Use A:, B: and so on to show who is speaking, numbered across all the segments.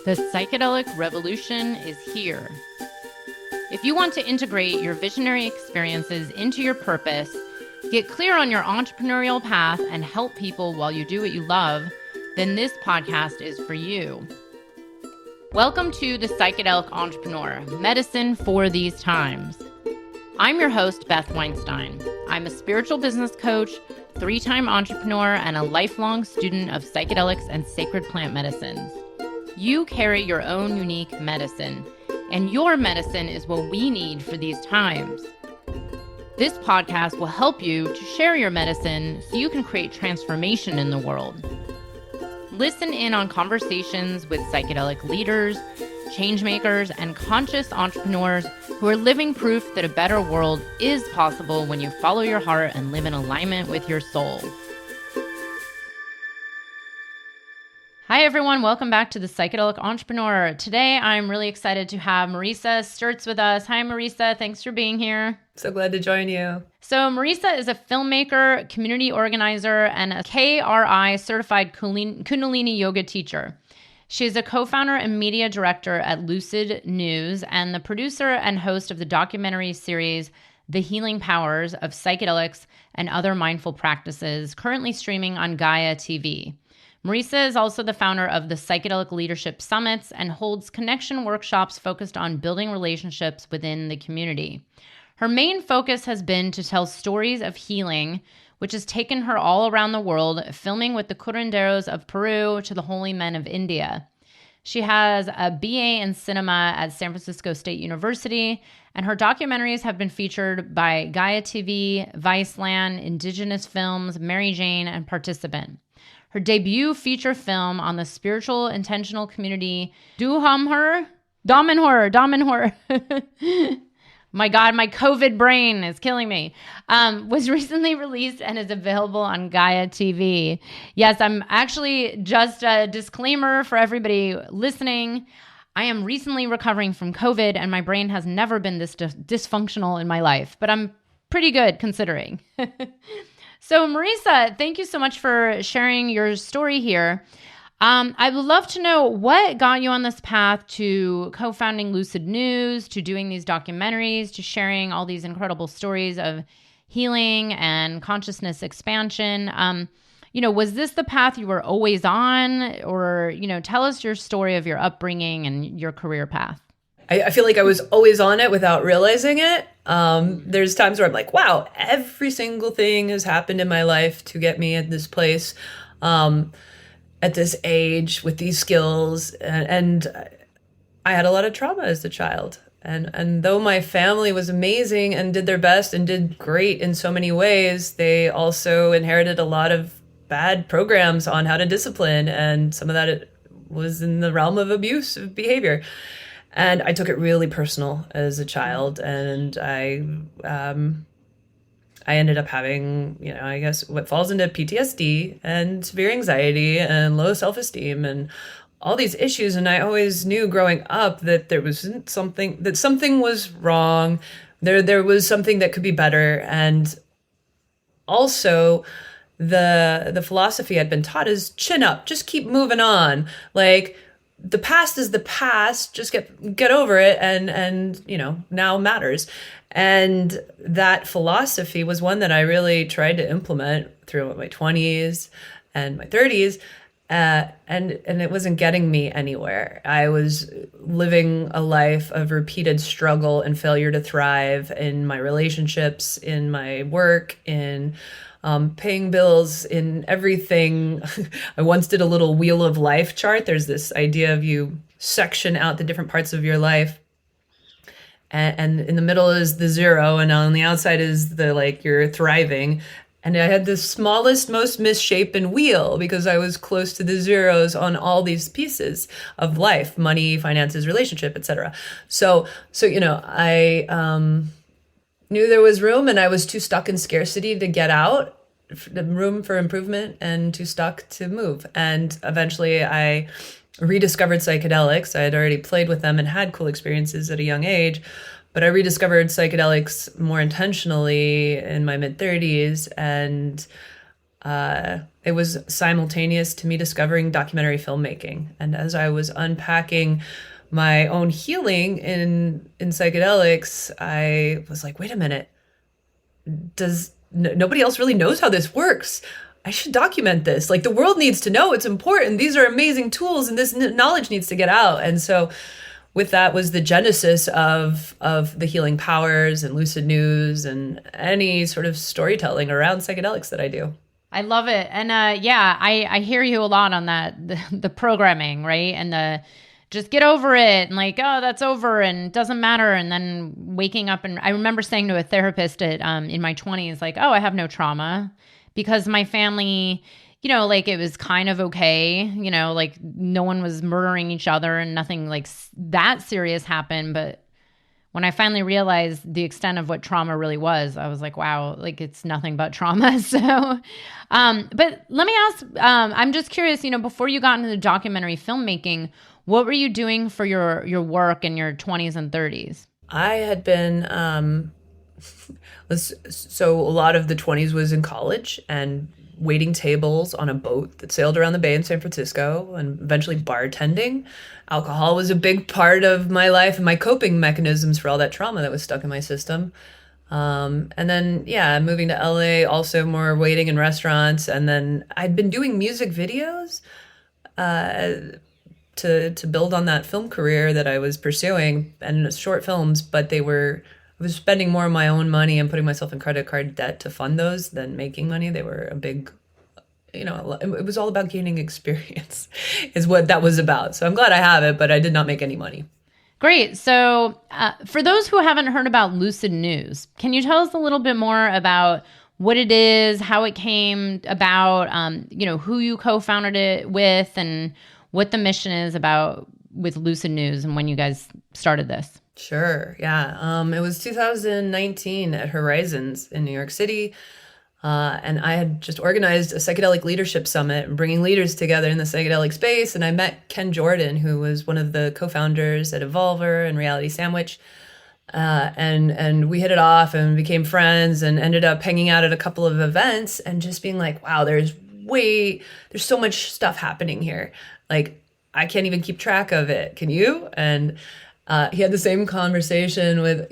A: The psychedelic revolution is here. If you want to integrate your visionary experiences into your purpose, get clear on your entrepreneurial path, and help people while you do what you love, then this podcast is for you. Welcome to The Psychedelic Entrepreneur, medicine for these times. I'm your host, Beth Weinstein. I'm a spiritual business coach, 3-time entrepreneur, and a lifelong student of psychedelics and sacred plant medicines. You carry your own unique medicine, and your medicine is what we need for these times. This podcast will help you to share your medicine so you can create transformation in the world. Listen in on conversations with psychedelic leaders, changemakers, and conscious entrepreneurs who are living proof that a better world is possible when you follow your heart and live in alignment with your soul. Hi, everyone. Welcome back to The Psychedelic Entrepreneur. Today, I'm really excited to have Mareesa Stertz with us. Hi, Mareesa. Thanks for being here.
B: So glad to join you.
A: So Mareesa is a filmmaker, community organizer, and a KRI certified Kundalini Yoga teacher. She's a co-founder and media director at Lucid.News and the producer and host of the documentary series The Healing Powers of Psychedelics and Other Mindful Practices, currently streaming on Gaia TV. Mareesa is also the founder of the Psychedelic Leadership Summits and holds connection workshops focused on building relationships within the community. Her main focus has been to tell stories of healing, which has taken her all around the world, filming with the curanderos of Peru to the holy men of India. She has a BA in cinema at San Francisco State University, and her documentaries have been featured by Gaia TV, Viceland, Indigenous Films, Mary Jane, and Participant. Her debut feature film on the spiritual intentional community, Damanhur. My God, my COVID brain is killing me. Was recently released and is available on Gaia TV. Yes, I'm actually, just a disclaimer for everybody listening, I am recently recovering from COVID and my brain has never been this dysfunctional in my life, but I'm pretty good considering. So Mareesa, thank you so much for sharing your story here. I would love to know what got you on this path to co-founding Lucid.News, to doing these documentaries, to sharing all these incredible stories of healing and consciousness expansion. Was this the path you were always on? Or, tell us your story of your upbringing and your career path.
B: I feel like I was always on it without realizing it. There's times where I'm like, wow, every single thing has happened in my life to get me at this place. At this age with these skills, and I had a lot of trauma as a child. And though my family was amazing and did their best and did great in so many ways, they also inherited a lot of bad programs on how to discipline. And some of that was in the realm of abusive behavior. And I took it really personal as a child. And I ended up having, I guess what falls into PTSD and severe anxiety and low self-esteem and all these issues. And I always knew growing up that there was something was wrong. There was something that could be better. And also the philosophy I'd been taught is chin up, just keep moving on. Like, the past is the past, just get over it and now matters. And that philosophy was one that I really tried to implement through my 20s and my 30s. And it wasn't getting me anywhere. I was living a life of repeated struggle and failure to thrive in my relationships, in my work, in paying bills, in everything. I once did a little wheel of life chart. There's this idea of you section out the different parts of your life. And in the middle is the zero. And on the outside is you're thriving. And I had the smallest, most misshapen wheel because I was close to the zeros on all these pieces of life: money, finances, relationship, etc. So I knew there was room, and I was too stuck in scarcity to get out, the room for improvement, and too stuck to move. And eventually I rediscovered psychedelics. I had already played with them and had cool experiences at a young age, but I rediscovered psychedelics more intentionally in my mid-30s, and it was simultaneous to me discovering documentary filmmaking. And as I was unpacking my own healing in psychedelics, I was like, wait a minute, nobody else really knows how this works. I should document this. Like, the world needs to know, it's important. These are amazing tools and this knowledge needs to get out. And so with that was the genesis of the healing powers and Lucid.News and any sort of storytelling around psychedelics that I do.
A: I love it. And I hear you a lot on that, the programming, right? And the just get over it and like, oh, that's over and it doesn't matter. And then waking up. And I remember saying to a therapist in my 20s, like, oh, I have no trauma because my family, like it was kind of okay, like no one was murdering each other and nothing like that serious happened. But when I finally realized the extent of what trauma really was, I was like, wow, like it's nothing but trauma. So, but let me ask, I'm just curious, before you got into the documentary filmmaking, what were you doing for your work in your 20s and 30s?
B: I had been, so a lot of the 20s was in college and waiting tables on a boat that sailed around the bay in San Francisco and eventually bartending. Alcohol was a big part of my life and my coping mechanisms for all that trauma that was stuck in my system. And then, moving to LA, also more waiting in restaurants. And then I'd been doing music videos to build on that film career that I was pursuing, and short films, but I was spending more of my own money and putting myself in credit card debt to fund those than making money. They were a big, it was all about gaining experience is what that was about. So I'm glad I have it, but I did not make any money.
A: Great. So for those who haven't heard about Lucid.News, can you tell us a little bit more about what it is, how it came about, who you co-founded it with, and what the mission is about with Lucid.News and when you guys started this?
B: Sure. Yeah. It was 2019 at Horizons in New York City. And I had just organized a Psychedelic Leadership Summit, bringing leaders together in the psychedelic space. And I met Ken Jordan, who was one of the co-founders at Evolver and Reality Sandwich. And we hit it off and became friends and ended up hanging out at a couple of events and just being like, wow, there's so much stuff happening here. Like, I can't even keep track of it. Can you? And he had the same conversation with,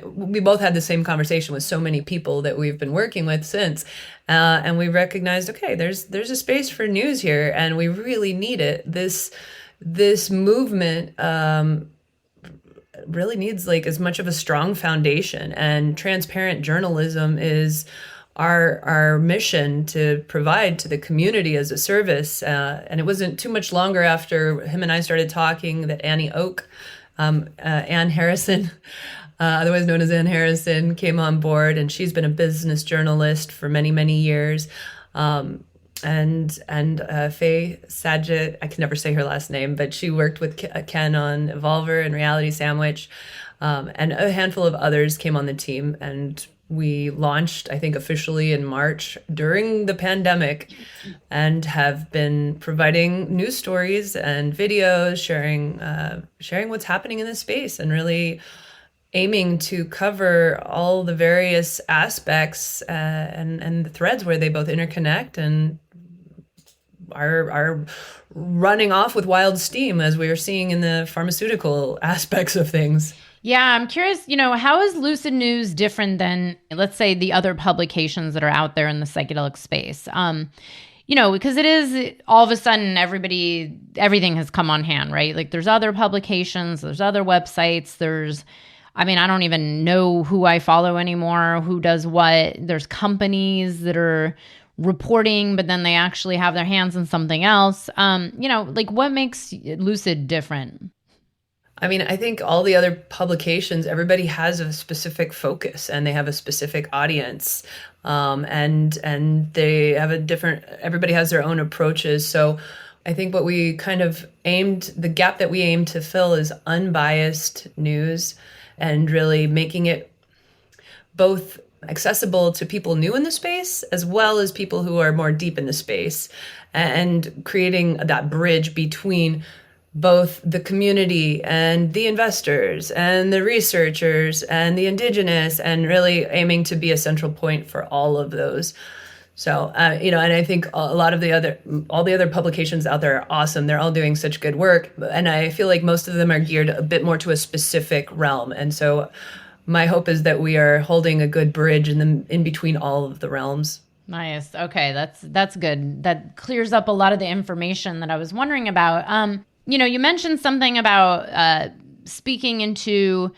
B: we both had the same conversation with so many people that we've been working with since. And we recognized, okay, there's a space for news here and we really need it. This movement really needs like as much of a strong foundation, and transparent journalism is our mission to provide to the community as a service. And it wasn't too much longer after him and I started talking that Annie Oak, Ann Harrison, otherwise known as Ann Harrison, came on board, and she's been a business journalist for many, many years. And Faye Saget, I can never say her last name, but she worked with Ken on Evolver and Reality Sandwich, and a handful of others came on the team, and we launched, I think, officially in March during the pandemic, and have been providing news stories and videos, sharing what's happening in this space, and really aiming to cover all the various aspects and the threads where they both interconnect and are running off with wild steam, as we are seeing in the pharmaceutical aspects of things.
A: Yeah, I'm curious, how is Lucid.News different than, let's say, the other publications that are out there in the psychedelic space? Because it is all of a sudden everything has come on hand, right? Like there's other publications, there's other websites, I don't even know who I follow anymore, who does what. There's companies that are reporting, but then they actually have their hands in something else. What makes Lucid different?
B: I think all the other publications, everybody has a specific focus and they have a specific audience, and they have everybody has their own approaches. So I think what we the gap that we aim to fill is unbiased news, and really making it both accessible to people new in the space as well as people who are more deep in the space, and creating that bridge between both the community and the investors and the researchers and the indigenous, and really aiming to be a central point for all of those. So, and I think all the other publications out there are awesome. They're all doing such good work. And I feel like most of them are geared a bit more to a specific realm. And so my hope is that we are holding a good bridge in between all of the realms.
A: Nice. Okay. That's good. That clears up a lot of the information that I was wondering about. You mentioned something about speaking into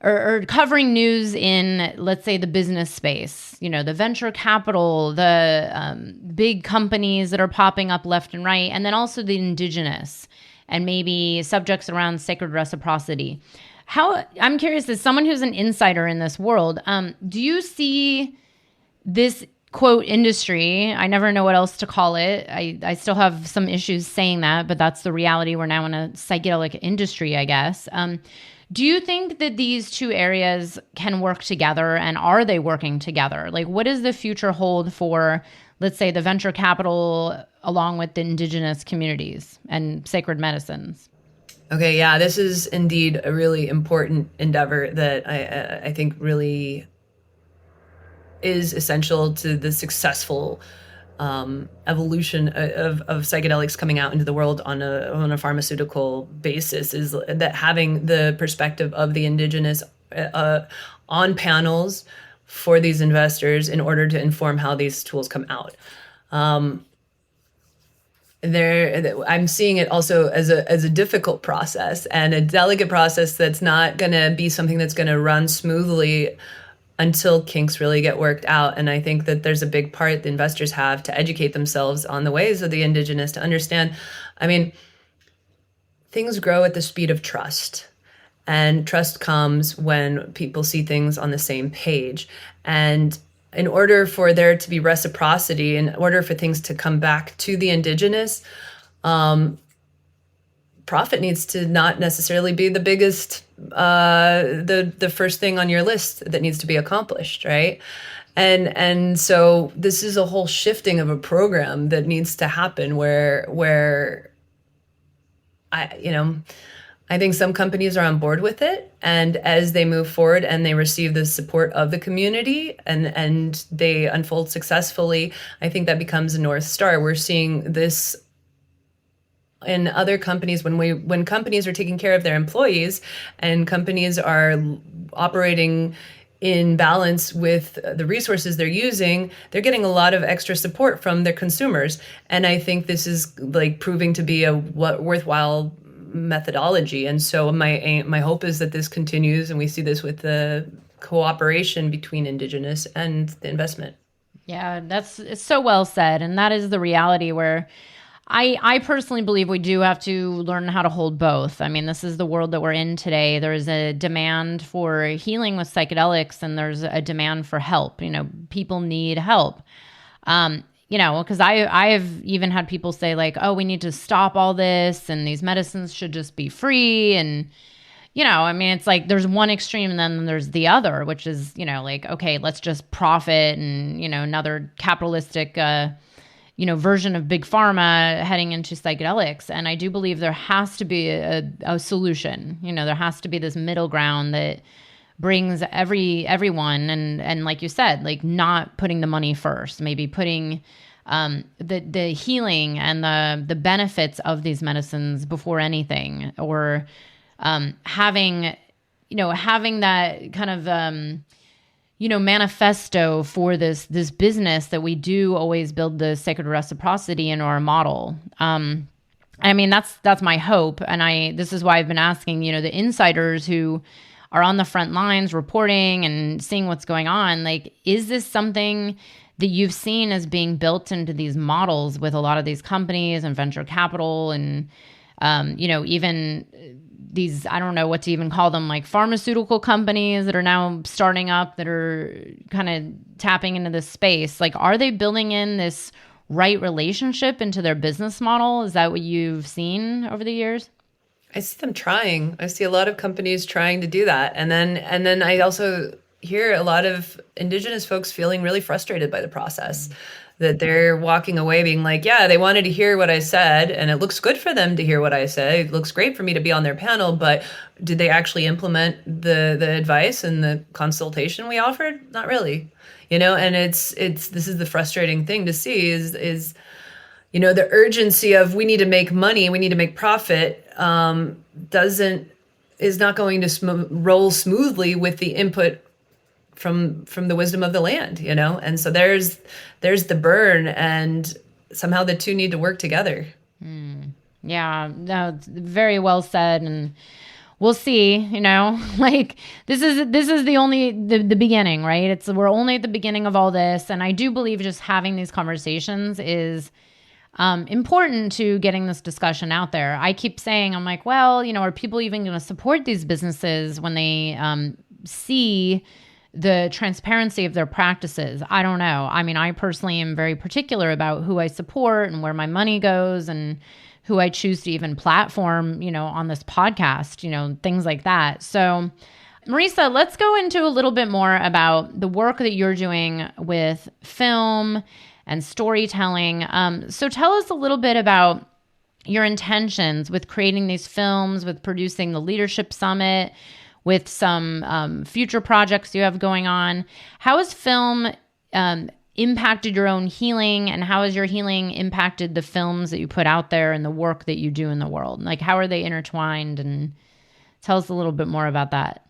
A: or covering news in, let's say, the business space, the venture capital, the big companies that are popping up left and right, and then also the indigenous and maybe subjects around sacred reciprocity. I'm curious, as someone who's an insider in this world, do you see this quote industry? I never know what else to call it. I still have some issues saying that, but that's the reality. We're now in a psychedelic industry, I guess. Do you think that these two areas can work together, and are they working together? Like, what does the future hold for, let's say, the venture capital along with the indigenous communities and sacred medicines?
B: Okay, yeah, this is indeed a really important endeavor that I think really is essential to the successful evolution of psychedelics coming out into the world on a pharmaceutical basis, is that having the perspective of the indigenous on panels for these investors in order to inform how these tools come out. I'm seeing it also as a difficult process and a delicate process that's not going to be something that's going to run smoothly until kinks really get worked out. And I think that there's a big part the investors have to educate themselves on the ways of the indigenous, to understand, things grow at the speed of trust. And trust comes when people see things on the same page. And in order for there to be reciprocity, in order for things to come back to the indigenous, profit needs to not necessarily be the biggest, the first thing on your list that needs to be accomplished, right? And so this is a whole shifting of a program that needs to happen where I think some companies are on board with it, and as they move forward and they receive the support of the community and they unfold successfully, I think that becomes a North Star. We're seeing this in other companies when companies are taking care of their employees and companies are operating in balance with the resources they're using, they're getting a lot of extra support from their consumers. And I think this is like proving to be a worthwhile methodology. And so my hope is that this continues, and we see this with the cooperation between indigenous and the investment.
A: Yeah, it's so well said. And that is the reality where I personally believe we do have to learn how to hold both. I mean, this is the world that we're in today. There's a demand for healing with psychedelics, and there's a demand for help. People need help. Because I've even had people say like, oh, we need to stop all this, and these medicines should just be free. And, it's like there's one extreme and then there's the other, which is, like, okay, let's just profit and, another capitalistic version of big pharma heading into psychedelics. And I do believe there has to be a solution. There has to be this middle ground that brings everyone and like you said, like not putting the money first, maybe putting the healing and the benefits of these medicines before anything, or having that kind of manifesto for this business that we do always build the sacred reciprocity into our model. That's my hope. And this is why I've been asking, the insiders who are on the front lines reporting and seeing what's going on. Like, is this something that you've seen as being built into these models with a lot of these companies and venture capital and, even these, I don't know what to even call them, like pharmaceutical companies that are now starting up that are kind of tapping into this space? Like, are they building in this right relationship into their business model? Is that what you've seen over the years?
B: I see them trying. I see a lot of companies trying to do that. And then I also hear a lot of indigenous folks feeling really frustrated by the process, that they're walking away being like, yeah, they wanted to hear what I said, and it looks good for them to hear what I say. It looks great for me to be on their panel, but did they actually implement the advice and the consultation we offered? Not really. and this is the frustrating thing to see is, the urgency of we need to make money, we need to make profit, is not going to roll smoothly with the input from the wisdom of the land, and so there's the burn, and somehow the two need to work together.
A: Yeah, no, very well said. And we'll see, like this is the beginning, right? We're only at the beginning of all this. And I do believe just having these conversations is important to getting this discussion out there. I keep saying, I'm like, well, are people even going to support these businesses when they see the transparency of their practices? I don't know. I mean, I personally am very particular about who I support and where my money goes and who I choose to even platform, on this podcast, things like that. So Mareesa, let's go into a little bit more about the work that you're doing with film and storytelling. So tell us a little bit about your intentions with creating these films, with producing the Leadership Summit, with some future projects you have going on. How has film impacted your own healing, and how has your healing impacted the films that you put out there and the work that you do in the world? Like, how are they intertwined? And tell us a little bit more about that.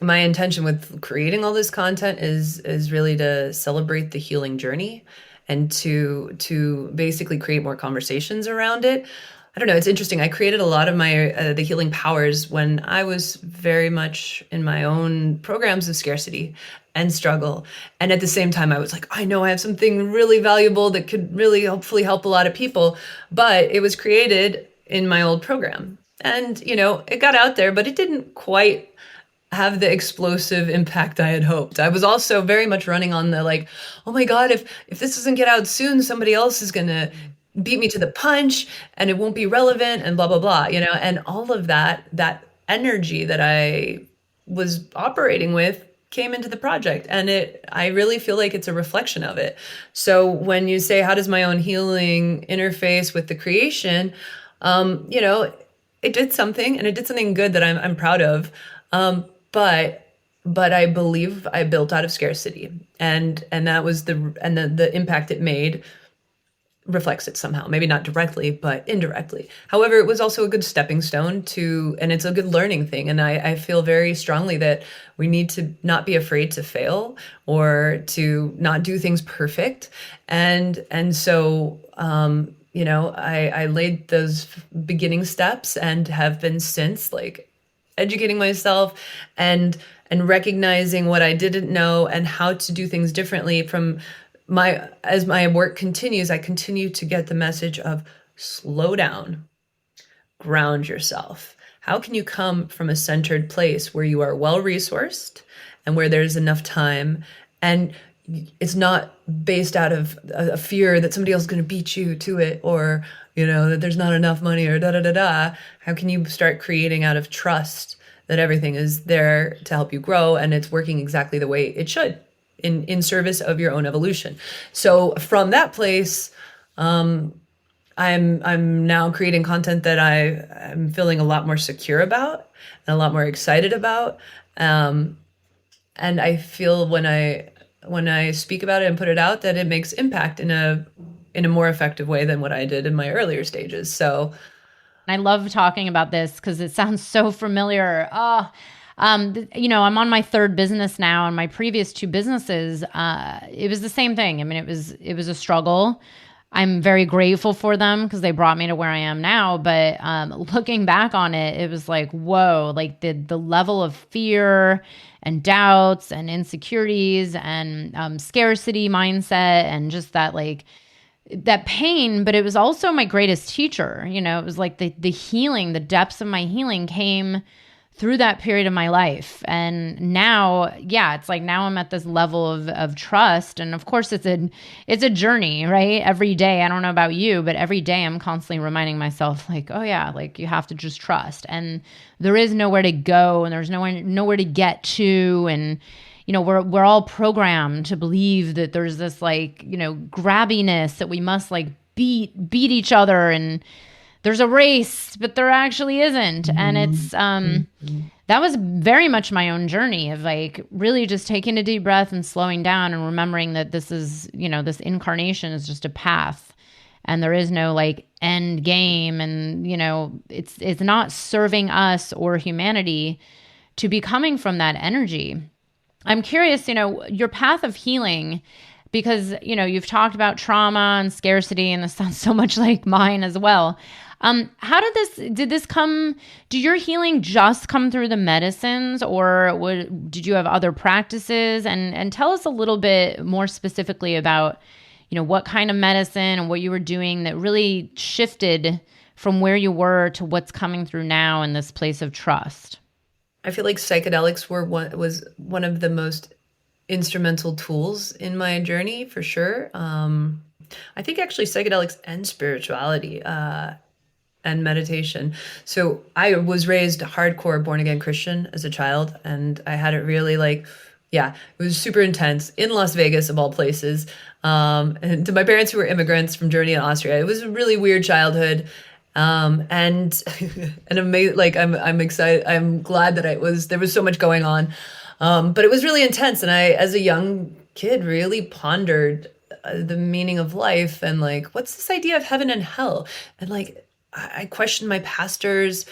B: My intention with creating all this content is really to celebrate the healing journey and to basically create more conversations around it. I don't know. It's interesting. I created a lot of my the healing powers when I was very much in my own programs of scarcity and struggle. And at the same time, I was like, I know I have something really valuable that could really hopefully help a lot of people. But it was created in my old program. And, it got out there, but it didn't quite have the explosive impact I had hoped. I was also very much running on the like, oh my God, if this doesn't get out soon, somebody else is going to beat me to the punch and it won't be relevant and blah, blah, blah, and all of that energy that I was operating with came into the project, and I really feel like it's a reflection of it. So when you say, how does my own healing interface with the creation? It did something, and it did something good that I'm proud of. But I believe I built out of scarcity, and that was the impact it made reflects it somehow, maybe not directly, but indirectly. However, it was also a good stepping stone and it's a good learning thing. And I feel very strongly that we need to not be afraid to fail or to not do things perfect. And so, I laid those beginning steps and have been since like educating myself and recognizing what I didn't know and how to do things differently as my work continues. I continue to get the message of slow down, ground yourself. How can you come from a centered place where you are well-resourced and where there's enough time, and it's not based out of a fear that somebody else is going to beat you to it, or, that there's not enough money, or da-da-da-da. How can you start creating out of trust that everything is there to help you grow and it's working exactly the way it should? In service of your own evolution. So from that place, I'm now creating content that I'm feeling a lot more secure about and a lot more excited about. And I feel when I speak about it and put it out that it makes impact in a more effective way than what I did in my earlier stages. So
A: I love talking about this because it sounds so familiar. I'm on my third business now, and my previous two businesses, it was the same thing. I mean, it was a struggle. I'm very grateful for them because they brought me to where I am now. But looking back on it, it was like, whoa, like the level of fear and doubts and insecurities and scarcity mindset and just that pain. But it was also my greatest teacher. It was like the healing, the depths of my healing came through that period of my life. And now, it's like now I'm at this level of trust. And of course it's a journey, right? Every day, I don't know about you, but every day I'm constantly reminding myself like, oh yeah, like you have to just trust. And there is nowhere to go and there's nowhere to get to. And, we're all programmed to believe that there's this grabbiness that we must beat each other, and there's a race, but there actually isn't. And it's that was very much my own journey of like really just taking a deep breath and slowing down and remembering that this is, this incarnation is just a path and there is no like end game. And, it's not serving us or humanity to be coming from that energy. I'm curious, your path of healing, because, you've talked about trauma and scarcity, and this sounds so much like mine as well. Did your healing just come through the medicines, or did you have other practices? And tell us a little bit more specifically about, what kind of medicine and what you were doing that really shifted from where you were to what's coming through now in this place of trust.
B: I feel like psychedelics was one of the most instrumental tools in my journey, for sure. I think actually psychedelics and spirituality, and meditation. So I was raised hardcore born again Christian as a child, and I had it really it was super intense in Las Vegas of all places. And to my parents who were immigrants from Germany and Austria, it was a really weird childhood. And amazing, I'm excited. I'm glad that there was so much going on. But it was really intense. And I, as a young kid, really pondered the meaning of life and what's this idea of heaven and hell? And I questioned my pastors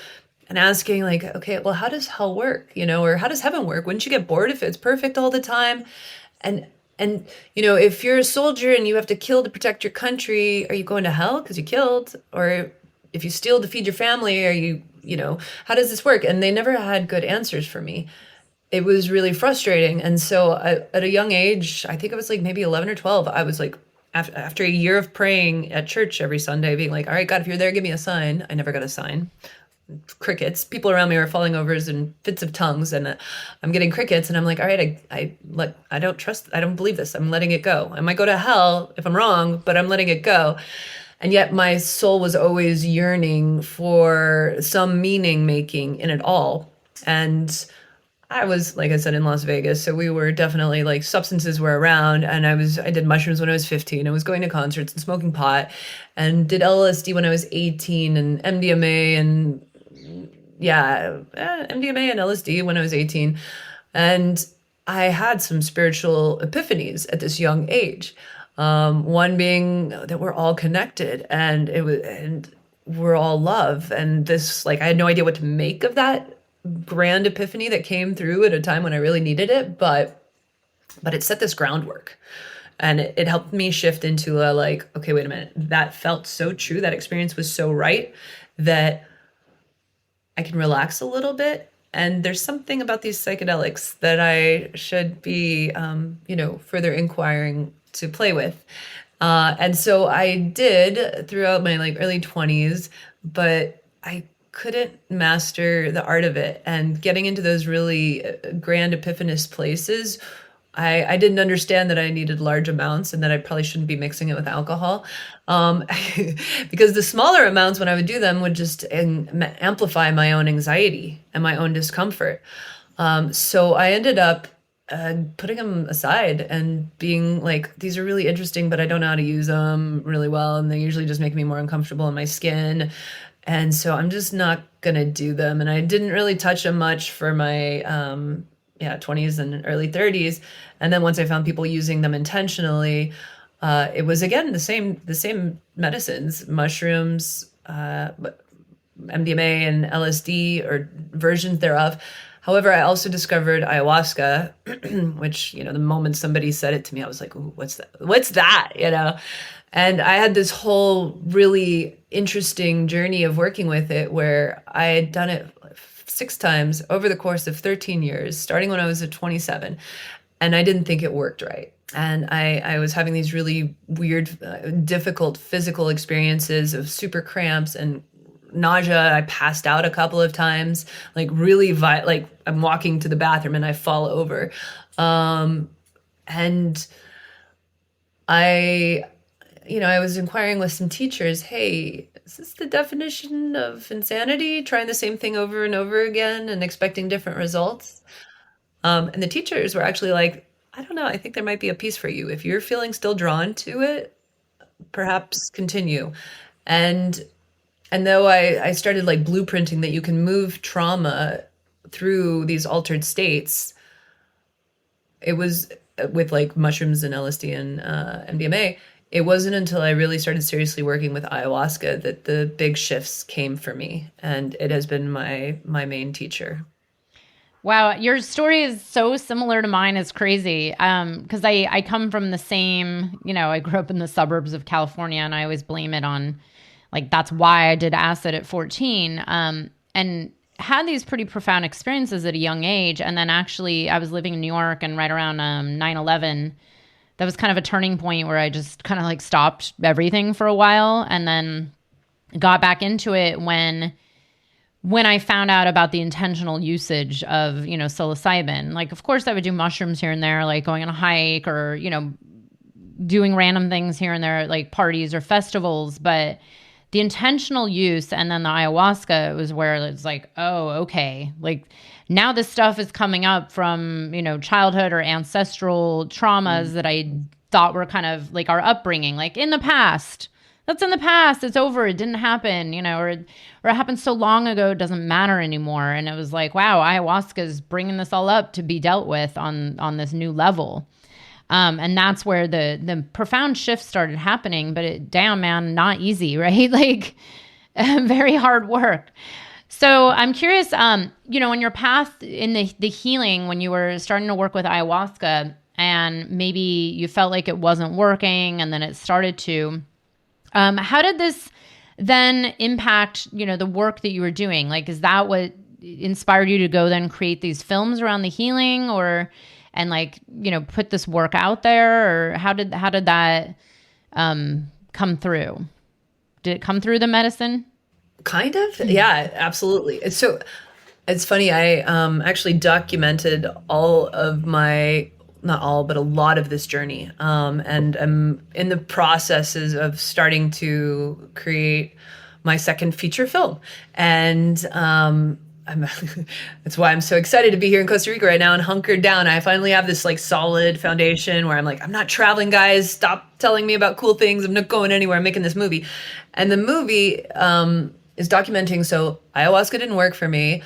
B: and asking okay, well, how does hell work? Or how does heaven work? Wouldn't you get bored if it's perfect all the time? And if you're a soldier and you have to kill to protect your country, are you going to hell because you killed? Or if you steal to feed your family, are you, how does this work? And they never had good answers for me. It was really frustrating. And so at a young age, I think it was maybe 11 or 12, I was after a year of praying at church every Sunday, being all right, God, if you're there, give me a sign. I never got a sign. Crickets. People around me were falling over in fits of tongues, and I'm getting crickets. And I'm all right, I don't believe this. I'm letting it go. I might go to hell if I'm wrong, but I'm letting it go. And yet my soul was always yearning for some meaning making in it all. And I was, like I said, in Las Vegas, so we were definitely substances were around, and I did mushrooms when I was 15. I was going to concerts and smoking pot, and did LSD when I was 18, and MDMA and MDMA and LSD when I was 18. And I had some spiritual epiphanies at this young age. One being that we're all connected, and we're all love, and this I had no idea what to make of that grand epiphany that came through at a time when I really needed it, but it set this groundwork, and it helped me shift into okay, wait a minute, that felt so true, that experience was so right, that I can relax a little bit. And there's something about these psychedelics that I should be further inquiring to play with, and so I did throughout my early 20s, but I couldn't master the art of it. And getting into those really grand epiphanous places, I didn't understand that I needed large amounts and that I probably shouldn't be mixing it with alcohol, because the smaller amounts when I would do them would just amplify my own anxiety and my own discomfort. So I ended up putting them aside and being these are really interesting, but I don't know how to use them really well, and they usually just make me more uncomfortable in my skin. And so I'm just not going to do them. And I didn't really touch them much for my 20s and early 30s. And then once I found people using them intentionally, it was again the same medicines, mushrooms, MDMA and LSD or versions thereof. However, I also discovered ayahuasca, which, the moment somebody said it to me, I was like, ooh, what's that? What's that? And I had this whole really interesting journey of working with it, where I had done it 6 times over the course of 13 years, starting when I was 27. And I didn't think it worked right. And I was having these really weird, difficult physical experiences of super cramps and nausea. I passed out a couple of times, really I'm walking to the bathroom and I fall over. And I was inquiring with some teachers, hey, is this the definition of insanity? Trying the same thing over and over again and expecting different results? And the teachers were actually I don't know, I think there might be a piece for you. If you're feeling still drawn to it, perhaps continue. And though I started blueprinting that you can move trauma through these altered states, it was with like mushrooms and LSD and MDMA. It wasn't until I really started seriously working with ayahuasca that the big shifts came for me, and it has been my main teacher.
A: Wow, your story is so similar to mine. It's crazy. Because I come from the same, I grew up in the suburbs of California, and I always blame it on, like, that's why I did acid at 14. And had these pretty profound experiences at a young age. And then actually I was living in New York, and right around 9/11, that was kind of a turning point where I just kind of like stopped everything for a while, and then got back into it when I found out about the intentional usage of, psilocybin. Like, of course I would do mushrooms here and there, like going on a hike or, doing random things here and there, like parties or festivals. But the intentional use and then the ayahuasca was where it's like, oh, okay. Like now this stuff is coming up from, childhood or ancestral traumas that I thought were kind of like our upbringing, like in the past. That's in the past. It's over. It didn't happen, or it happened so long ago, it doesn't matter anymore. And it was like, wow, ayahuasca is bringing this all up to be dealt with on this new level. And that's where the profound shift started happening. But damn, man, not easy, right? Like very hard work. So I'm curious, in your path in the healing, when you were starting to work with ayahuasca and maybe you felt like it wasn't working and then it started to, how did this then impact, the work that you were doing? Like, is that what inspired you to go then create these films around the healing and like, put this work out there? Or how did that come through? Did it come through the medicine?
B: Kind of. Yeah, absolutely. It's funny. I actually documented all of my, not all, but a lot of this journey. And I'm in the processes of starting to create my second feature film. And that's why I'm so excited to be here in Costa Rica right now and hunkered down. I finally have this like solid foundation where I'm like, I'm not traveling, guys. Stop telling me about cool things. I'm not going anywhere. I'm making this movie. And the movie is documenting, so ayahuasca didn't work for me.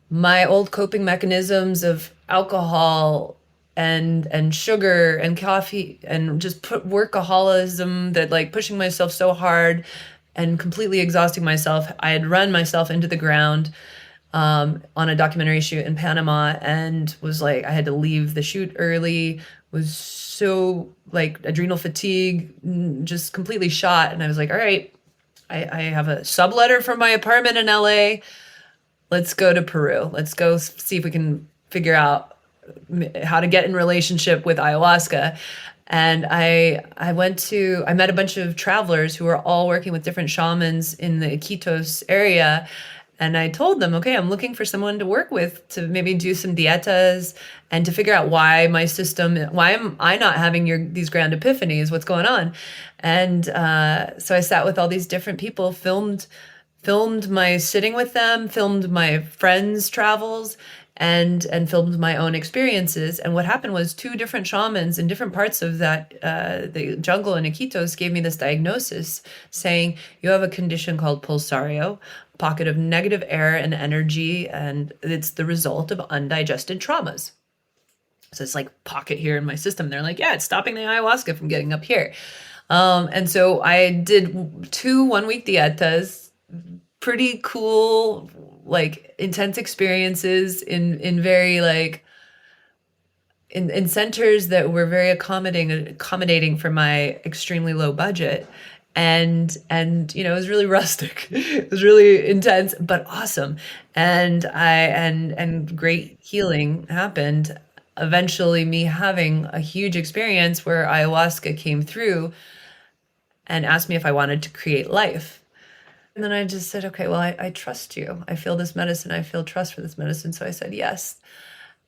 B: My old coping mechanisms of alcohol and sugar and coffee and just workaholism, that like pushing myself so hard and completely exhausting myself. I had run myself into the ground on a documentary shoot in Panama, and was like, I had to leave the shoot early, was so like adrenal fatigue, just completely shot. And I was like, all right, I have a subletter from my apartment in LA. Let's go to Peru. Let's go see if we can figure out how to get in relationship with ayahuasca. And I met a bunch of travelers who were all working with different shamans in the Iquitos area. And I told them, okay, I'm looking for someone to work with to maybe do some dietas and to figure out why am I not having these grand epiphanies? What's going on? And so I sat with all these different people, filmed my sitting with them, filmed my friends' travels, and filmed my own experiences. And what happened was 2 different shamans in different parts of that the jungle in Iquitos gave me this diagnosis saying, you have a condition called pulsario, pocket of negative air and energy, and it's the result of undigested traumas. So it's like pocket here in my system. They're like, yeah, it's stopping the ayahuasca from getting up here. And so I did 2 one-week dietas, pretty cool, like intense experiences in very like in centers that were very accommodating for my extremely low budget. And it was really rustic. It was really intense, but awesome. And great healing happened. Eventually me having a huge experience where ayahuasca came through and asked me if I wanted to create life. And then I just said, okay, well, I trust you. I feel this medicine. I feel trust for this medicine. So I said yes.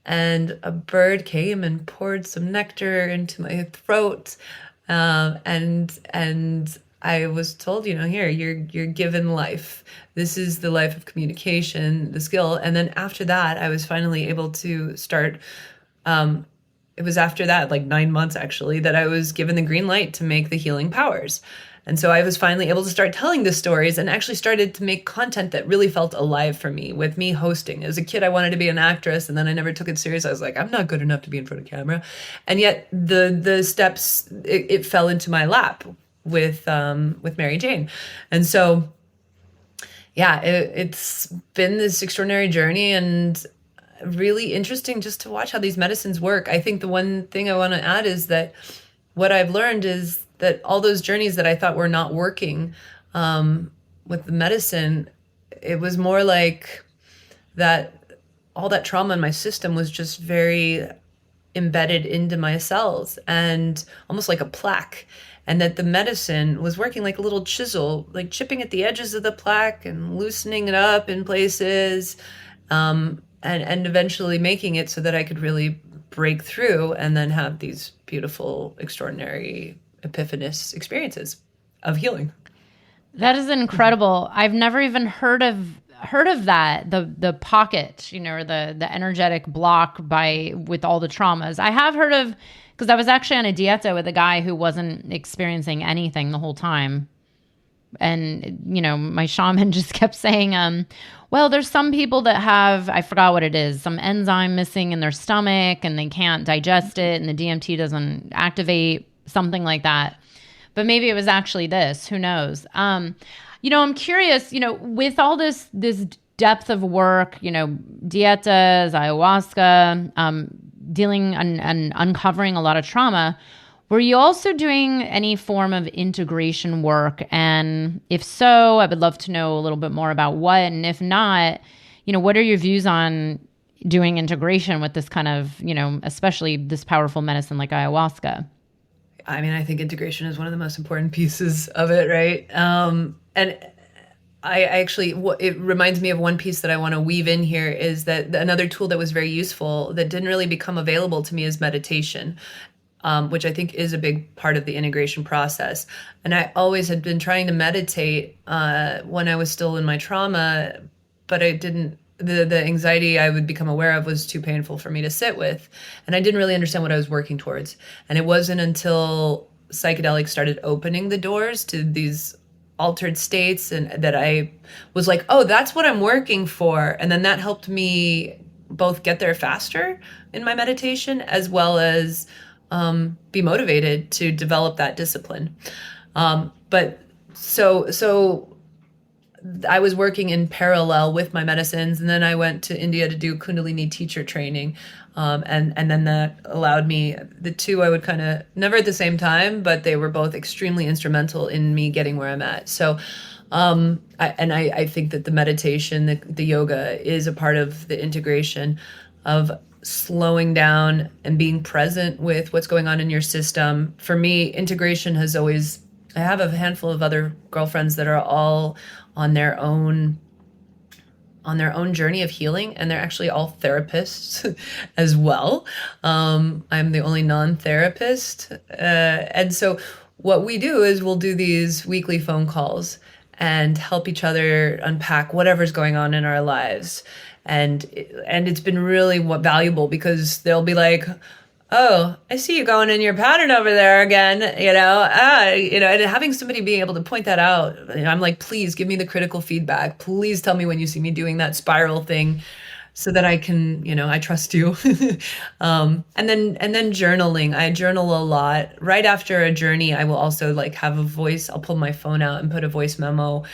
B: And a bird came and poured some nectar into my throat. And I was told, here, you're given life. This is the life of communication, the skill. And then after that, I was finally able to start. It was after that, like 9 months actually, that I was given the green light to make the healing powers. And so I was finally able to start telling the stories and actually started to make content that really felt alive for me, with me hosting. As a kid, I wanted to be an actress, and then I never took it serious. I was like, I'm not good enough to be in front of camera. And yet the steps, it fell into my lap with Mary Jane. And so, yeah, it's been this extraordinary journey and really interesting just to watch how these medicines work. I think the one thing I want to add is that what I've learned is that all those journeys that I thought were not working with the medicine, it was more like that all that trauma in my system was just very embedded into my cells and almost like a plaque. And that the medicine was working like a little chisel, like chipping at the edges of the plaque and loosening it up in places, and eventually making it so that I could really break through and then have these beautiful, extraordinary epiphanous experiences of healing.
A: That is incredible. I've never even heard of that, the pocket, or the energetic block with all the traumas. I have heard of, because I was actually on a dieta with a guy who wasn't experiencing anything the whole time. And, my shaman just kept saying, well, there's some people that have, I forgot what it is, some enzyme missing in their stomach and they can't digest it and the DMT doesn't activate, something like that. But maybe it was actually this, who knows? I'm curious, with all this depth of work, dietas, ayahuasca, dealing and uncovering a lot of trauma, were you also doing any form of integration work? And if so, I would love to know a little bit more about what, and if not, what are your views on doing integration with this kind of, especially this powerful medicine like ayahuasca?
B: I mean, I think integration is one of the most important pieces of it, right? And I actually, it reminds me of one piece that I want to weave in here, is that another tool that was very useful that didn't really become available to me is meditation. Which I think is a big part of the integration process. And I always had been trying to meditate when I was still in my trauma, but I didn't, the anxiety I would become aware of was too painful for me to sit with. And I didn't really understand what I was working towards. And it wasn't until psychedelics started opening the doors to these altered states and that I was like, oh, that's what I'm working for. And then that helped me both get there faster in my meditation, as well as be motivated to develop that discipline. But so I was working in parallel with my medicines, and then I went to India to do Kundalini teacher training. And then that allowed me, the two I would kind of, never at the same time, but they were both extremely instrumental in me getting where I'm at. So, I think that the meditation, the yoga is a part of the integration of slowing down and being present with what's going on in your system. For me, integration has always, I have a handful of other girlfriends that are all on their own journey of healing, and they're actually all therapists as well. I'm the only non-therapist. And so what we do is we'll do these weekly phone calls and help each other unpack whatever's going on in our lives. And it's been really valuable, because they'll be like, oh, I see you going in your pattern over there again, and having somebody being able to point that out, I'm like, please give me the critical feedback. Please tell me when you see me doing that spiral thing, so that I can, I trust you. And then journaling. I journal a lot. Right after a journey, I will also have a voice. I'll pull my phone out and put a voice memo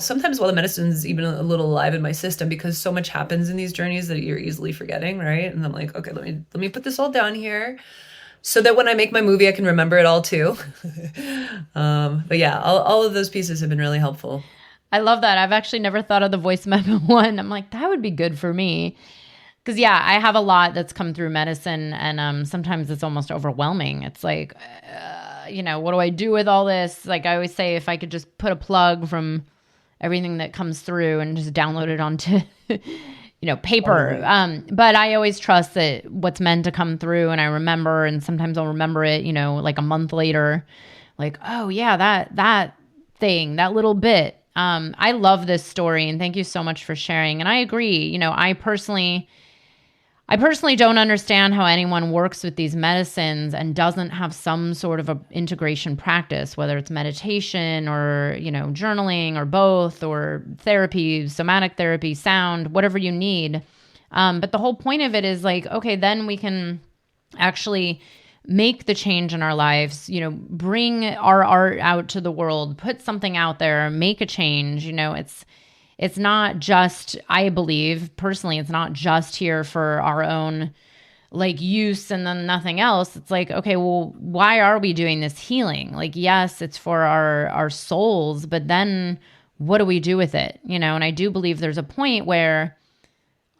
B: sometimes while the medicine's even a little alive in my system, because so much happens in these journeys that you're easily forgetting, right? And I'm like, okay, let me put this all down here, so that when I make my movie, I can remember it all too. But yeah, all of those pieces have been really helpful.
A: I love that. I've actually never thought of the voice memo one. I'm like, that would be good for me. Because yeah, I have a lot that's come through medicine, and sometimes it's almost overwhelming. It's like, what do I do with all this? Like I always say, if I could just put a plug from everything that comes through and just download it onto, paper. But I always trust that what's meant to come through, and I remember, and sometimes I'll remember it, like a month later, like, oh yeah, that thing, that little bit. I love this story, and thank you so much for sharing. And I agree, I personally, I personally don't understand how anyone works with these medicines and doesn't have some sort of a integration practice, whether it's meditation or, journaling or both, or therapy, somatic therapy, sound, whatever you need. But the whole point of it is like, okay, then we can actually make the change in our lives, bring our art out to the world, put something out there, make a change. It's not just, I believe personally, it's not just here for our own like use and then nothing else. It's like, okay, well, why are we doing this healing? Like, yes, it's for our souls, but then what do we do with it? And I do believe there's a point where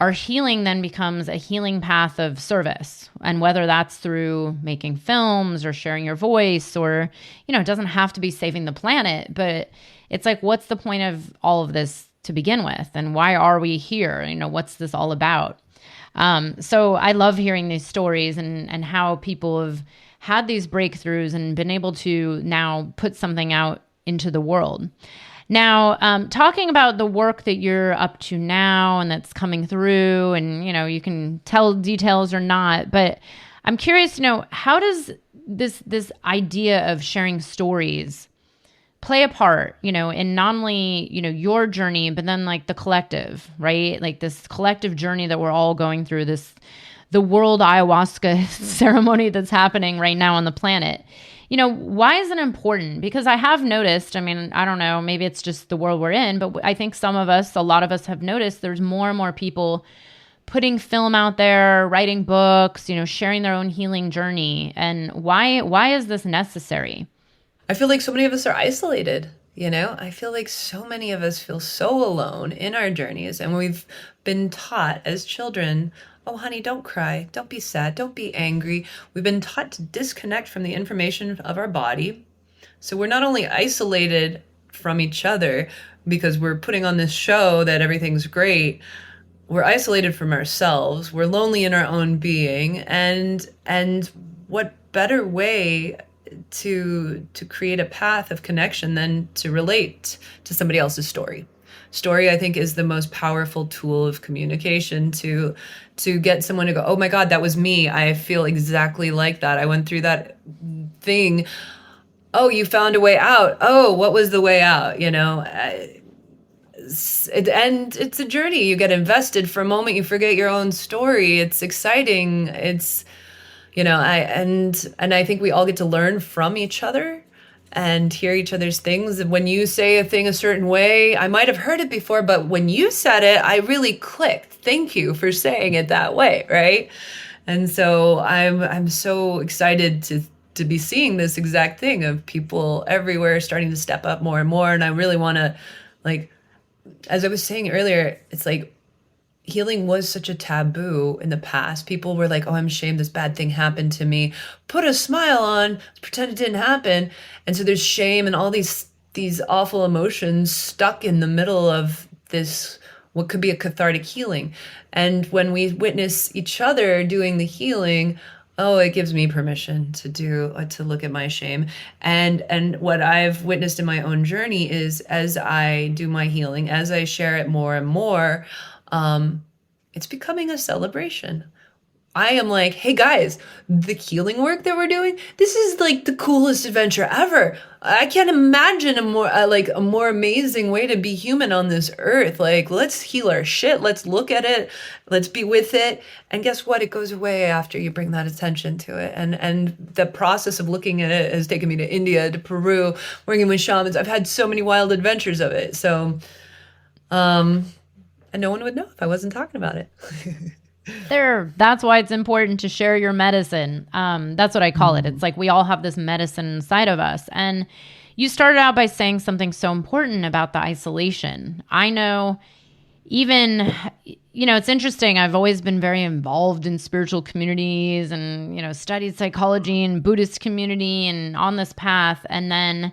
A: our healing then becomes a healing path of service. And whether that's through making films or sharing your voice, or, it doesn't have to be saving the planet, but it's like, what's the point of all of this to begin with? And why are we here? What's this all about? So I love hearing these stories and how people have had these breakthroughs and been able to now put something out into the world. Now, talking about the work that you're up to now and that's coming through, and, you can tell details or not, but I'm curious to know, how does this idea of sharing stories play a part, in not only, your journey, but then like the collective, right? Like this collective journey that we're all going through, the world ayahuasca ceremony that's happening right now on the planet. Why is it important? Because I have noticed, I don't know, maybe it's just the world we're in, but I think a lot of us have noticed there's more and more people putting film out there, writing books, sharing their own healing journey. And why is this necessary?
B: I feel like so many of us are isolated. I feel like so many of us feel so alone in our journeys, and we've been taught as children, oh, honey, don't cry, don't be sad, don't be angry. We've been taught to disconnect from the information of our body. So we're not only isolated from each other because we're putting on this show that everything's great, we're isolated from ourselves. We're lonely in our own being. And what better way to create a path of connection than to relate to somebody else's story. Story, I think, is the most powerful tool of communication to get someone to go, oh my God, that was me. I feel exactly like that. I went through that thing. Oh, you found a way out. Oh, what was the way out? And it's a journey. You get invested for a moment. You forget your own story. It's exciting. It's, I think we all get to learn from each other and hear each other's things. And when you say a thing a certain way, I might have heard it before, but when you said it, I really clicked. Thank you for saying it that way, right? And so I'm so excited to be seeing this exact thing of people everywhere starting to step up more and more. And I really want to, like, as I was saying earlier, it's like healing was such a taboo in the past. People were like, oh, I'm ashamed this bad thing happened to me. Put a smile on, pretend it didn't happen. And so there's shame and all these awful emotions stuck in the middle of this, what could be a cathartic healing. And when we witness each other doing the healing, oh, it gives me permission to look at my shame. And what I've witnessed in my own journey is, as I do my healing, as I share it more and more, it's becoming a celebration. I am like, hey guys, the healing work that we're doing, this is like the coolest adventure ever. I can't imagine a more amazing way to be human on this earth. Like, let's heal our shit. Let's look at it. Let's be with it. And guess what? It goes away after you bring that attention to it. And the process of looking at it has taken me to India, to Peru, working with shamans. I've had so many wild adventures of it. So, and no one would know if I wasn't talking about it.
A: That's why it's important to share your medicine. That's what I call it. It's like we all have this medicine inside of us. And you started out by saying something so important about the isolation. I know even, it's interesting. I've always been very involved in spiritual communities and, studied psychology and Buddhist community and on this path. And then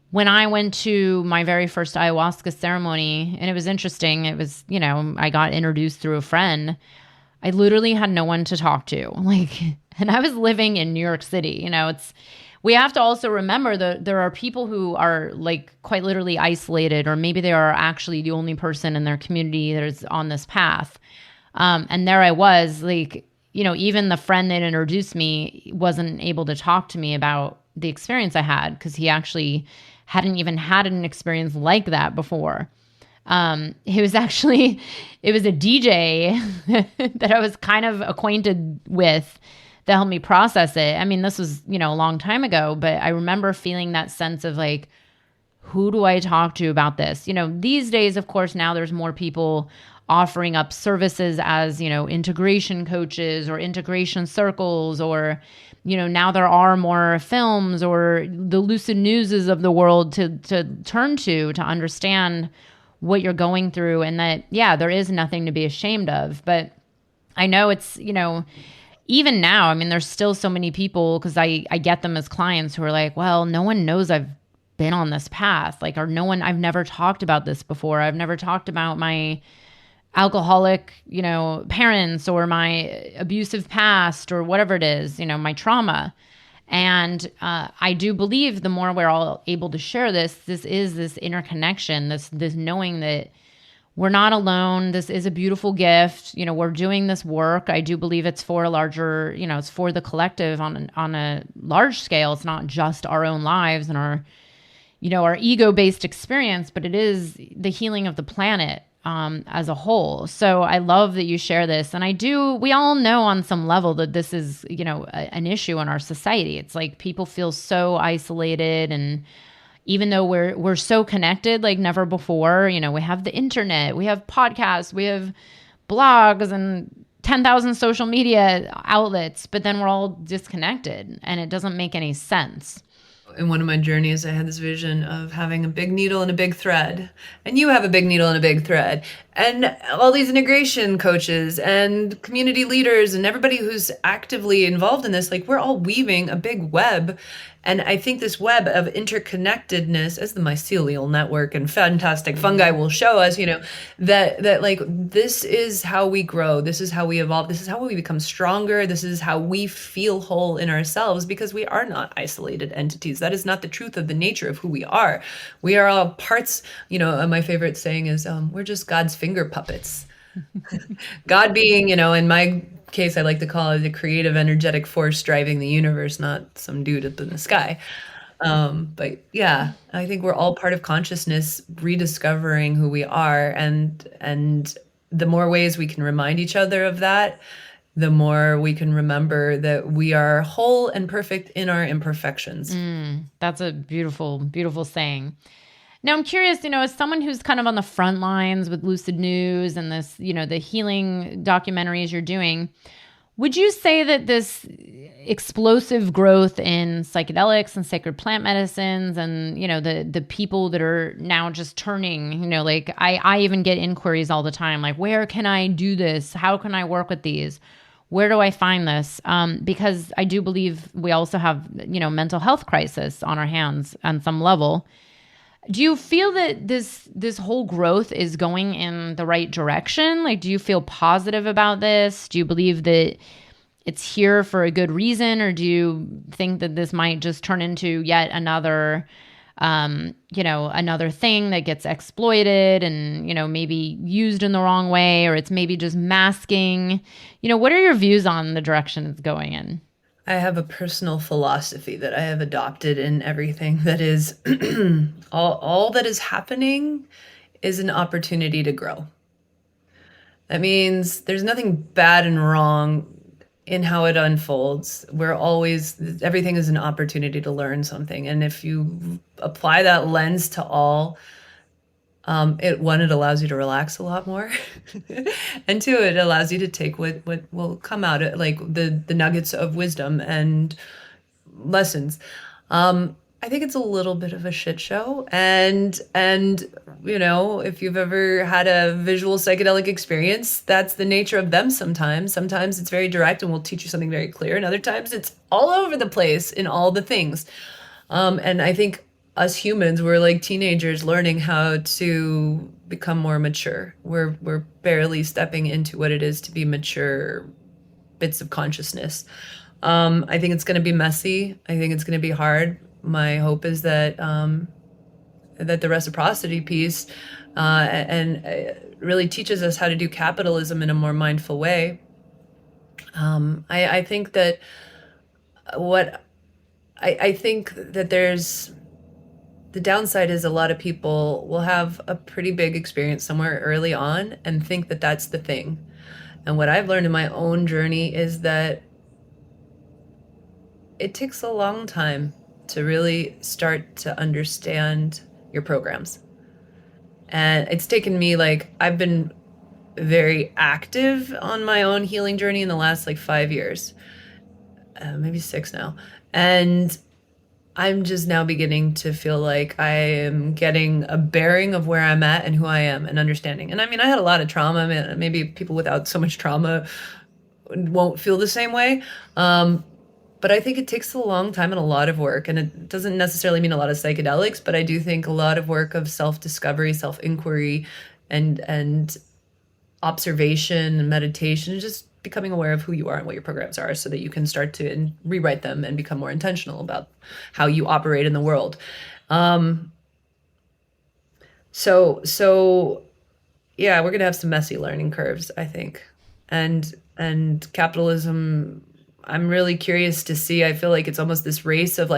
A: when I went to my very first ayahuasca ceremony, and it was interesting, it was, I got introduced through a friend. I literally had no one to talk to. And I was living in New York City. We have to also remember that there are people who are quite literally isolated, or maybe they are actually the only person in their community that is on this path. And there I was, like, even the friend that introduced me wasn't able to talk to me about the experience I had, because he actually hadn't even had an experience like that before. It was a DJ that I was kind of acquainted with that helped me process it. I mean, this was, a long time ago, but I remember feeling that sense of like, who do I talk to about this? These days, of course, now there's more people offering up services as, integration coaches or integration circles, or, now there are more films or the Lucid.Newses of the world to turn to understand what you're going through, and that, yeah, there is nothing to be ashamed of. But I know it's, even now, I mean, there's still so many people, because I get them as clients who are like, well, no one knows I've been on this path, like, or I've never talked about this before. I've never talked about my alcoholic, parents, or my abusive past, or whatever it is, my trauma. And I do believe the more we're all able to share this is this interconnection, this knowing that we're not alone. This is a beautiful gift. We're doing this work. I do believe it's for a larger, it's for the collective on a large scale. It's not just our own lives and our ego-based experience, but it is the healing of the planet as a whole. So I love that you share this. And we all know on some level that this is, an issue in our society. It's like people feel so isolated, and even though we're so connected like never before, we have the internet, we have podcasts, we have blogs and 10,000 social media outlets, but then we're all disconnected, and it doesn't make any sense.
B: In one of my journeys, I had this vision of having a big needle and a big thread. And you have a big needle and a big thread. And all these integration coaches and community leaders and everybody who's actively involved in this, like, we're all weaving a big web. And I think this web of interconnectedness, as the mycelial network and fantastic fungi will show us, that like, this is how we grow. This is how we evolve. This is how we become stronger. This is how we feel whole in ourselves, because we are not isolated entities. That is not the truth of the nature of who we are. We are all parts, my favorite saying is, we're just God's finger puppets. God being, in my case, I like to call it the creative, energetic force driving the universe, not some dude up in the sky. But yeah, I think we're all part of consciousness, rediscovering who we are, and the more ways we can remind each other of that, the more we can remember that we are whole and perfect in our imperfections.
A: That's a beautiful, beautiful saying. Now, I'm curious, as someone who's kind of on the front lines with Lucid.News and this, the healing documentaries you're doing, would you say that this explosive growth in psychedelics and sacred plant medicines and, the people that are now just turning, like I even get inquiries all the time, like, where can I do this? How can I work with these? Where do I find this? Because I do believe we also have, mental health crisis on our hands on some level. Do you feel that this whole growth is going in the right direction? Like, do you feel positive about this? Do you believe that it's here for a good reason? Or do you think that this might just turn into yet another, another thing that gets exploited and, maybe used in the wrong way, or it's maybe just masking? What are your views on the direction it's going in?
B: I have a personal philosophy that I have adopted in everything that is all that is happening is an opportunity to grow. That means there's nothing bad and wrong in how it unfolds. Everything is an opportunity to learn something. And if you apply that lens to all, it allows you to relax a lot more. And two, it allows you to take what will come out, like the nuggets of wisdom and lessons. I think it's a little bit of a shit show. And if you've ever had a visual psychedelic experience, that's the nature of them sometimes. Sometimes it's very direct and will teach you something very clear. And other times it's all over the place in all the things. And I think us humans, we're like teenagers learning how to become more mature. We're barely stepping into what it is to be mature bits of consciousness. I think it's going to be messy. I think it's going to be hard. My hope is that that the reciprocity piece and really teaches us how to do capitalism in a more mindful way. I think that I think that there's the downside is a lot of people will have a pretty big experience somewhere early on and think that that's the thing. And what I've learned in my own journey is that it takes a long time to really start to understand your programs. And it's taken me, like, I've been very active on my own healing journey in the last 5 years, maybe 6 now. And I'm just now beginning to feel like I am getting a bearing of where I'm at and who I am and understanding. And I mean, I had a lot of trauma. Maybe people without so much trauma won't feel the same way. But I think it takes a long time and a lot of work. And it doesn't necessarily mean a lot of psychedelics, but I do think a lot of work of self-discovery, self-inquiry, and observation and meditation, just becoming aware of who you are and what your programs are so that you can start to rewrite them and become more intentional about how you operate in the world. So yeah, we're going to have some messy learning curves, I think. And capitalism, I'm really curious to see. I feel like it's almost this race of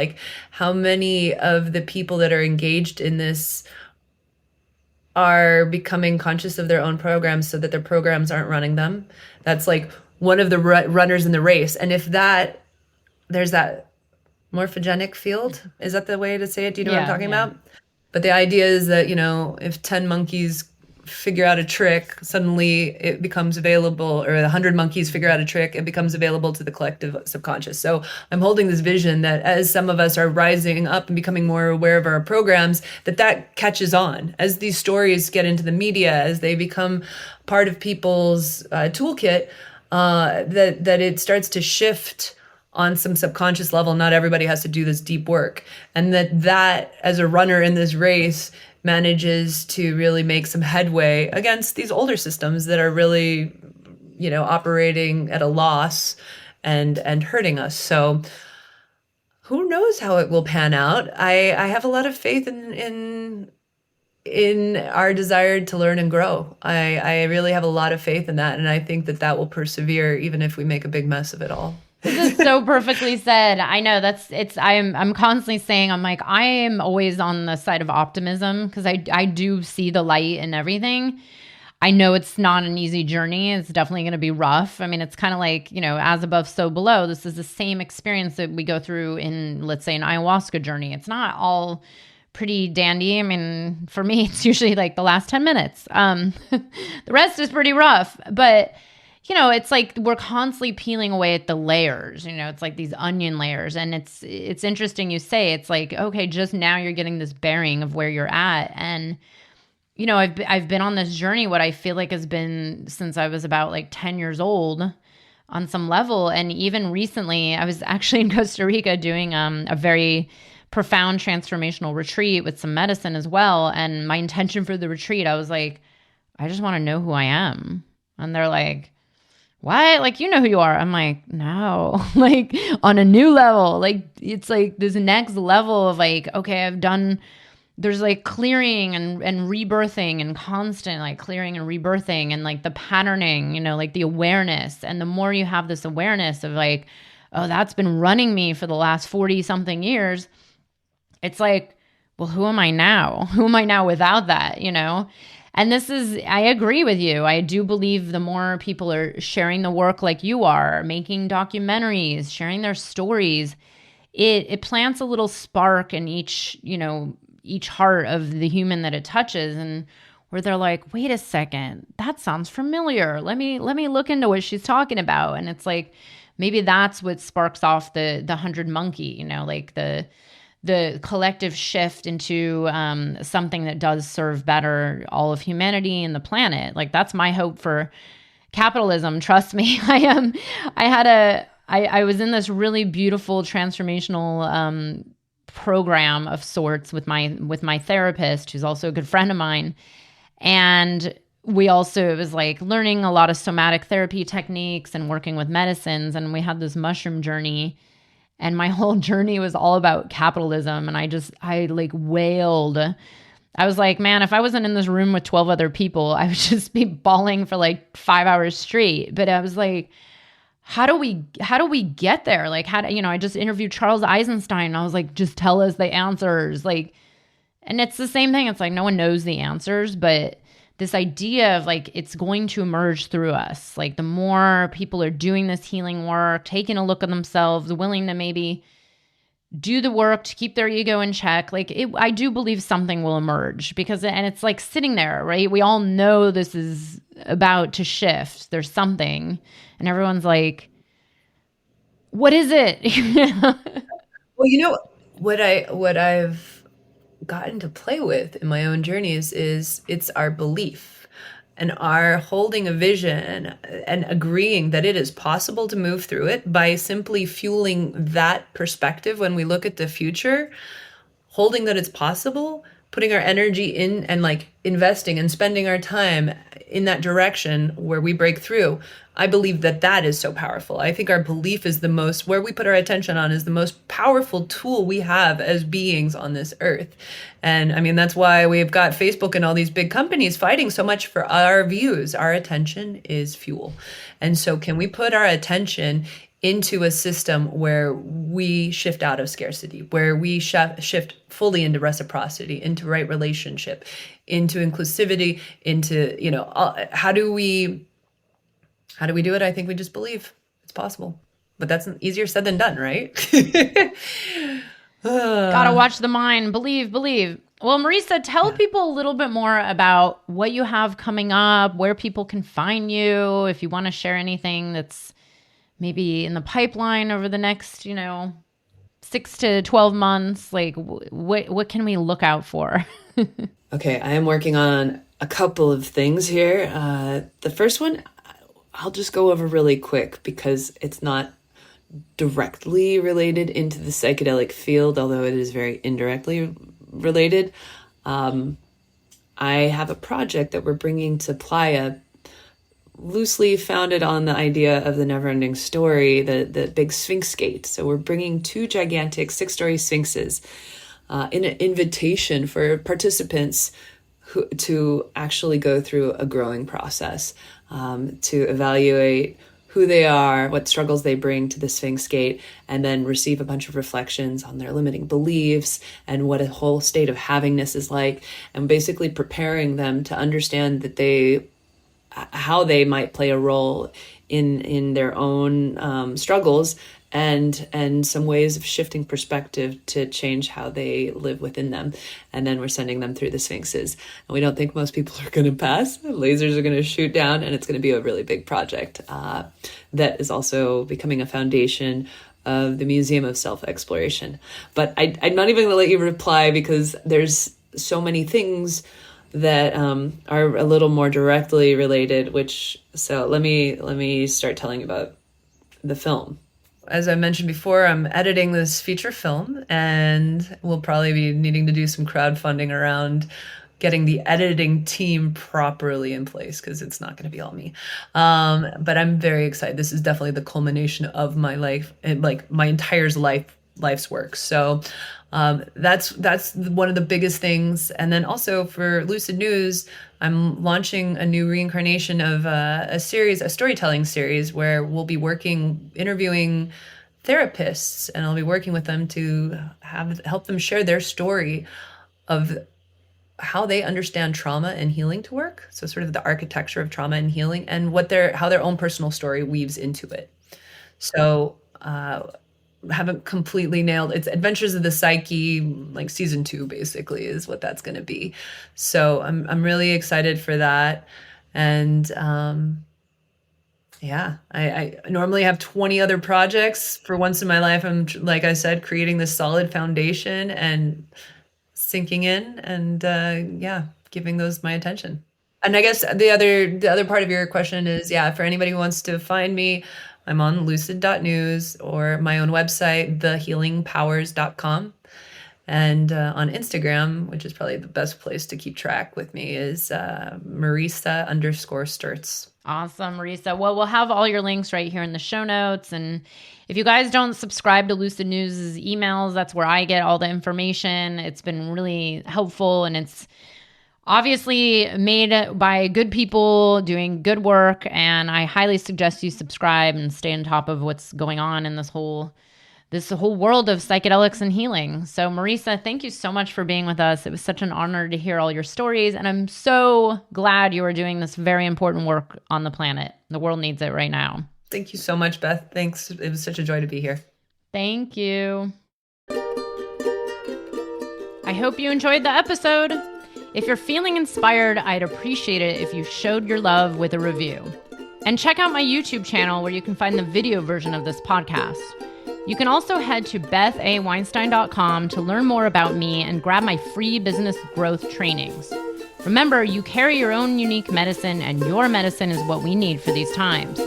B: how many of the people that are engaged in this are becoming conscious of their own programs so that their programs aren't running them. That's one of the runners in the race. And if there's that morphogenic field, is that the way to say it? Do you know what I'm talking about? But the idea is that, if 10 monkeys figure out a trick, suddenly it becomes available, or 100 monkeys figure out a trick, it becomes available to the collective subconscious. So I'm holding this vision that as some of us are rising up and becoming more aware of our programs, that catches on. As these stories get into the media, as they become part of people's toolkit, that it starts to shift on some subconscious level. Not everybody has to do this deep work. And that as a runner in this race manages to really make some headway against these older systems that are really, operating at a loss and hurting us. So who knows how it will pan out? I have a lot of faith in our desire to learn and grow. I really have a lot of faith in that. And I think that will persevere even if we make a big mess of it all.
A: This is so perfectly said. I know I'm constantly saying, I am always on the side of optimism because I do see the light in everything. I know it's not an easy journey. It's definitely going to be rough. I mean, it's kind of as above, so below. This is the same experience that we go through in, let's say, an ayahuasca journey. It's not all pretty dandy. I mean, for me, it's usually the last 10 minutes. The rest is pretty rough, but it's we're constantly peeling away at the layers, it's these onion layers. And it's interesting you say, it's okay, just now you're getting this bearing of where you're at. And, I've been on this journey, what I feel has been since I was about 10 years old on some level. And even recently, I was actually in Costa Rica doing a very profound transformational retreat with some medicine as well. And my intention for the retreat, I was I just want to know who I am. And they're what? You know who you are. I'm no, on a new level. It's this next level of okay, I've done, there's clearing and rebirthing and constant clearing and rebirthing and the patterning, the awareness. And the more you have this awareness of oh, that's been running me for the last 40 something years. It's well, who am I now? Who am I now without that, And I agree with you. I do believe the more people are sharing the work like you are, making documentaries, sharing their stories, it plants a little spark in each heart of the human that it touches, and where they're wait a second, that sounds familiar. Let me look into what she's talking about. And it's maybe that's what sparks off the 100 monkey, the collective shift into something that does serve better all of humanity and the planet. That's my hope for capitalism. Trust me. I was in this really beautiful transformational program of sorts with my therapist, who's also a good friend of mine. And it was learning a lot of somatic therapy techniques and working with medicines. And we had this mushroom journey. And my whole journey was all about capitalism. And I wailed I was like, man, if I wasn't in this room with 12 other people, I would just be bawling for like 5 hours straight. But I was like, how do we get there? Like, I just interviewed Charles Eisenstein and I was like, just tell us the answers. Like, and it's the same thing. It's like, no one knows the answers, but this idea of like, it's going to emerge through us. Like the more people are doing this healing work, taking a look at themselves, willing to maybe do the work to keep their ego in check. Like I do believe something will emerge and it's like sitting there, right? We all know this is about to shift. There's something and everyone's like, what is it?
B: Well, what I've gotten to play with in my own journeys is it's our belief and our holding a vision and agreeing that it is possible to move through it by simply fueling that perspective when we look at the future, holding that it's possible, putting our energy in and like investing and spending our time in that direction where we break through. I believe that is so powerful. I think our belief is where we put our attention on is the most powerful tool we have as beings on this earth. And I mean, that's why we've got Facebook and all these big companies fighting so much for our views. Our attention is fuel. And so can we put our attention into a system where we shift out of scarcity, where we shift fully into reciprocity, into right relationship, into inclusivity, into, how do we do it? I think we just believe it's possible, but that's easier said than done, right?
A: Gotta watch the mind. Believe. Well, Mareesa, tell people a little bit more about what you have coming up, where people can find you, if you want to share anything that's maybe in the pipeline over the next, 6 to 12 months. Like, what can we look out for?
B: Okay, I am working on a couple of things here. The first one, I'll just go over really quick because it's not directly related into the psychedelic field, although it is very indirectly related. I have a project that we're bringing to Playa, loosely founded on the idea of the never-ending story, the big Sphinx Gate. So we're bringing 2 gigantic 6-story sphinxes in an invitation for participants to actually go through a growing process, to evaluate who they are, what struggles they bring to the Sphinx Gate, and then receive a bunch of reflections on their limiting beliefs and what a whole state of havingness is like, and basically preparing them to understand that how they might play a role in their own struggles and some ways of shifting perspective to change how they live within them. And then we're sending them through the Sphinxes. And we don't think most people are going to pass. Lasers are going to shoot down, and it's going to be a really big project that is also becoming a foundation of the Museum of Self-Exploration. But I'm not even going to let you reply because there's so many things that are a little more directly related, so let me start telling you about the film. As I mentioned before, I'm editing this feature film, and we'll probably be needing to do some crowdfunding around getting the editing team properly in place because it's not going to be all me. But I'm very excited. This is definitely the culmination of my life, and like my entire life's work. So that's one of the biggest things. And then also for Lucid.News, I'm launching a new reincarnation of a storytelling series where we'll be interviewing therapists, and I'll be working with them to help them share their story of how they understand trauma and healing to work. So sort of the architecture of trauma and healing, and how their own personal story weaves into it. So haven't completely nailed it's Adventures of the Psyche, like season 2 basically is what that's going to be. So I'm really excited for that. And I normally have 20 other projects. For once in my life, I'm, like I said, creating this solid foundation and sinking in and giving those my attention. And I guess the other part of your question is, for anybody who wants to find me, I'm on Lucid.News or my own website, thehealingpowers.com. And on Instagram, which is probably the best place to keep track with me, is Mareesa_Stertz.
A: Awesome, Mareesa. Well, we'll have all your links right here in the show notes. And if you guys don't subscribe to Lucid.News' emails, that's where I get all the information. It's been really helpful, and it's obviously made by good people doing good work. And I highly suggest you subscribe and stay on top of what's going on in this whole world of psychedelics and healing. So Mareesa, thank you so much for being with us. It was such an honor to hear all your stories. And I'm so glad you are doing this very important work on the planet. The world needs it right now.
B: Thank you so much, Beth. Thanks. It was such a joy to be here.
A: Thank you. I hope you enjoyed the episode. If you're feeling inspired, I'd appreciate it if you showed your love with a review. And check out my YouTube channel where you can find the video version of this podcast. You can also head to bethaweinstein.com to learn more about me and grab my free business growth trainings. Remember, you carry your own unique medicine, and your medicine is what we need for these times.